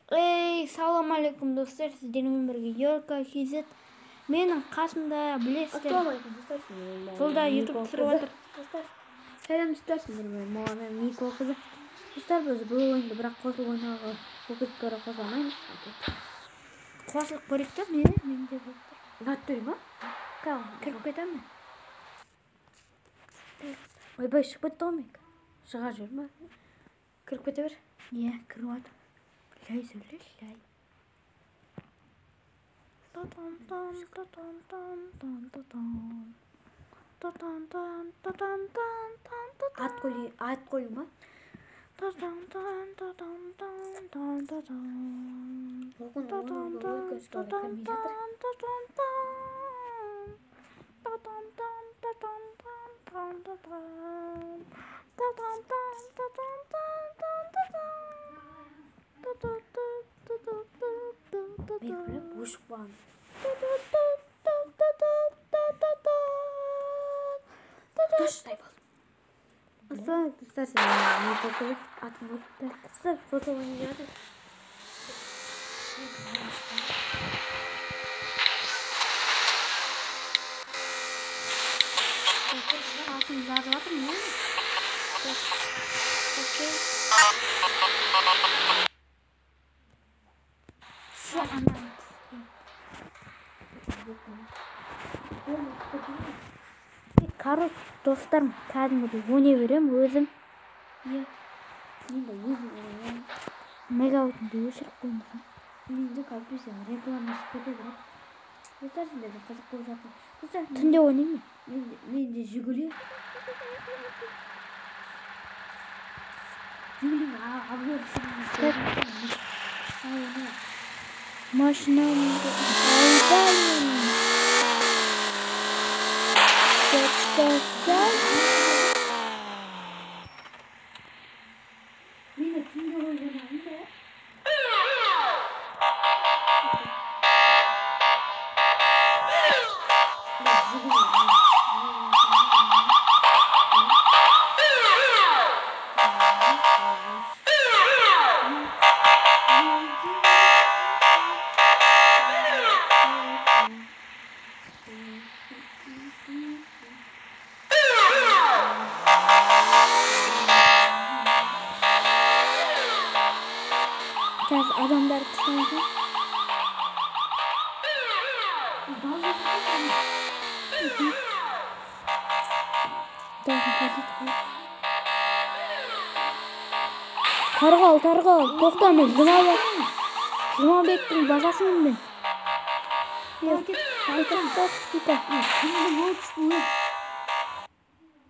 Салам алейкум достар, сіздермен бірге Йорка KZ. Менің қасымда білесіздер. Ассалаумалейкум достар. Жолда YouTube түсіріп жатыр. Сәлем достар, сіздермен маған Никол қызы. Достар, біз бұл ойынды бірақ қосылып ойнауға көкет көре қоса алмаймыз. Қосылып көрейік та, менде болып тұр. Ұнатты ма? Кіріп кетемін. Ойбай, шығып кетті ғой мен. Шыға жүр ма? Кіріп кете бер. Иә, кіріп жатыр. Лай сөйле, лай. Ат қою ма? Bekle, boş var. Aslında istersen ne kokuyor? Atma. Kısa foto oynayacağız. Altın zaten var mı? Okey. Şu an. Karı dostlarım, kәдімгідей ойнай беремін өзім. Иә. Мен де өзім ойнаймын. Мегаутынды өшіріп қоймасам. Мен де компьютер рекламасы кетеді. Достар, сендерге қызық болып жатыр. Достар, Түнде ойнаймын. мен де Жигули. Жигулині алып жүрсің. Машинамды алдаймын. Кеткенсен. Мен де түнде ойнаймын да. Қазір адамдар тұтанды. Тарғал, тоқта, мен Жұмабектің базасымын мен.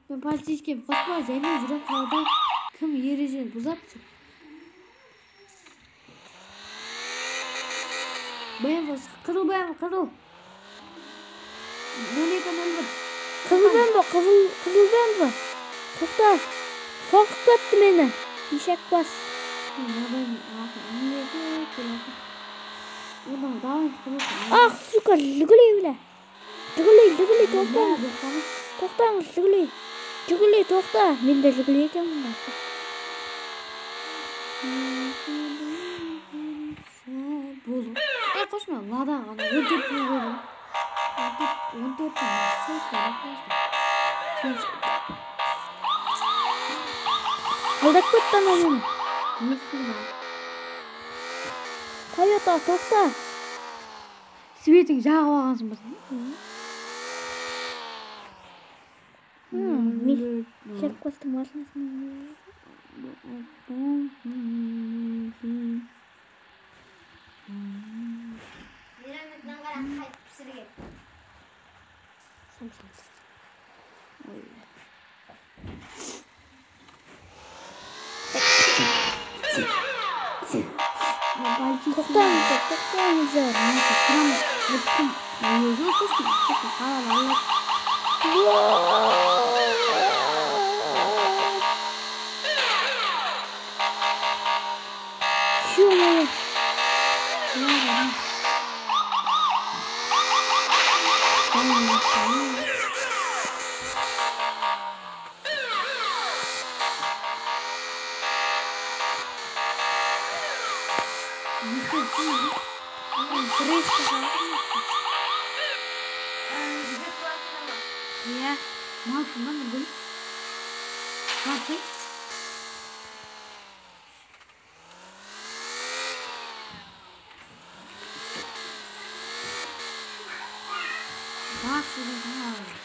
Мен полицейскем қоспа, және жүріп қалда кім ережені бұзапсы? Баян болсы, қызыл баян, қызыл. 12-0. Қызыл бән ба? Тоқта, соқып кетті мені. Ишек бас. Ах, сука, Жигули, бля. Жигули, тоқта. Тоқтаңыз, Жигули, тоқта. Мен де Жигули екенмін. Болды. Қошма, лада ғана өлтіріп қойды. 14 Алдап кетті ана мені. Тойота, тоқта. Светің жағып алғансың ба? Шек қостың машинасына. Тоқтаңыздар. Iya. Mal şundan mı gül? Nasıl?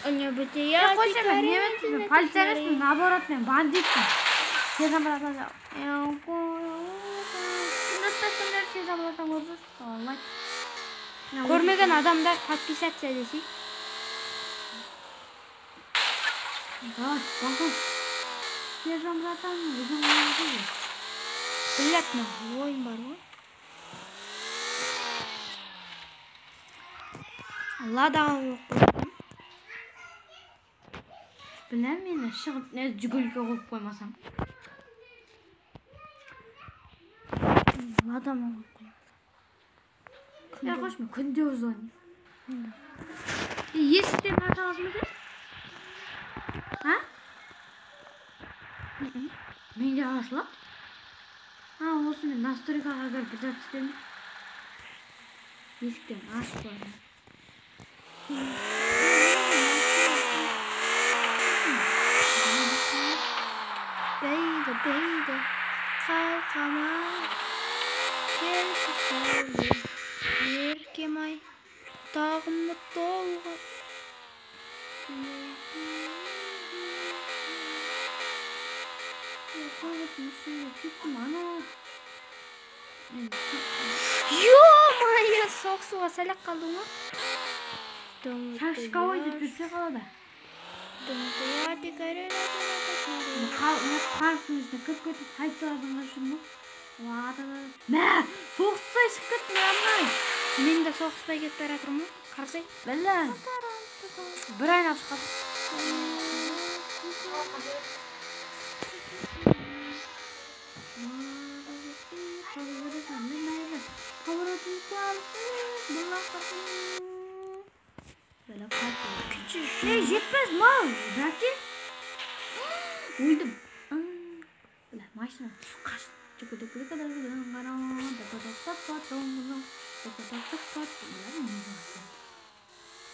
Он бити Я я хочу немецкий, полицейский, наоборот, бандит. Все забраться. Көрмеген адамдар подписаться десей. Все забраться, өзің ойын. Білетін ойын бар ғой. Ладаға оқып. Білем мені шығып жүгілге қойып қоймасам. Ладама қойып қоймасам. Ya koşma, күнде өз ойын. Есіктен қашағыз мүді? Ha? Мен де ашылап. Осы мен настройкаға кіріп бір зат істедім. Есіктен ашып қойдым. Бейді, қалқама, келші сәуле, еркем-ай, тағымды толға. Ё-моё, соқсуға сәлек қалды ма? Шашқа ойды жүрсе қалады. Қарсыңызды көп-көтіп қайтсалардың қашын мұ? Мә, соғыспай шыққыт мұрамай. Мен де соғыспай кетіп бара жатырмын ма? Қарсай? Білі. Бір айнап шыққады. Жетпez mal. Бәсе? Өлдім. Машина. Қаш.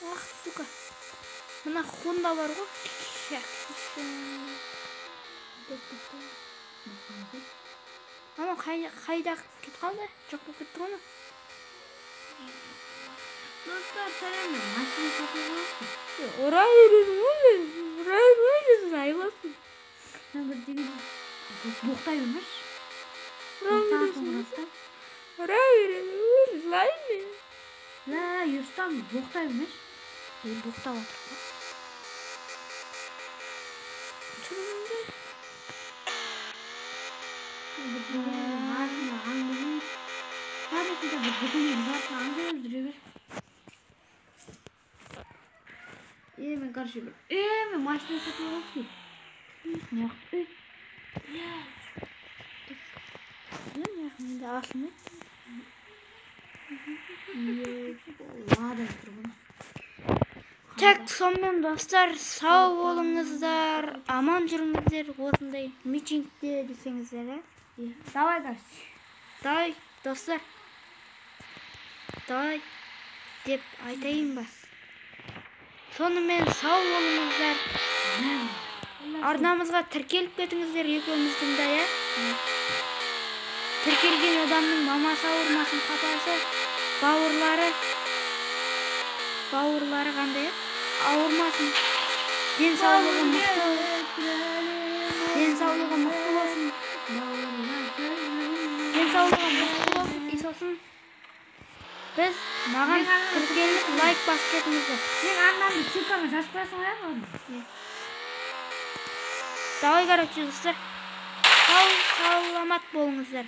Ах, сука. Мына Honda бар ғой. Ана қайда кетіп қалды? Жоқ болып кетті ғой. Достар, сәлем. Машина сатып аласың. Орай бересің, айбасын. Sen bir dili boğda yürümüş. Oraya verelim. La yustan boğda yürümüş. Boğda var. Ben karışıyorum. Ben maçta satıyoruz ki. Yok. Ne aslında? Tek sonмен dostlar, sağ olыңыздар, аман жүріңіздер, осындай митингте десеңіздер, Давай kardeş. Давай, достар. Давай деп айтайын ба. Сонымен сау болыңыздар. Арнамызға тіркеліп кетіңіздер екеуміздің де, я. Тіркелген адамның мамасы ауырмасын, папасы, бауырлары қандай, ауырмасын. Денсаулығы мықты болсын. Исосын. Біз маған тіркеліп лайк басып кетіңіздер. Сен арнамды ссылканы жазып қоясың ғой. Давай, короче, достар. Саламат болыңыздар.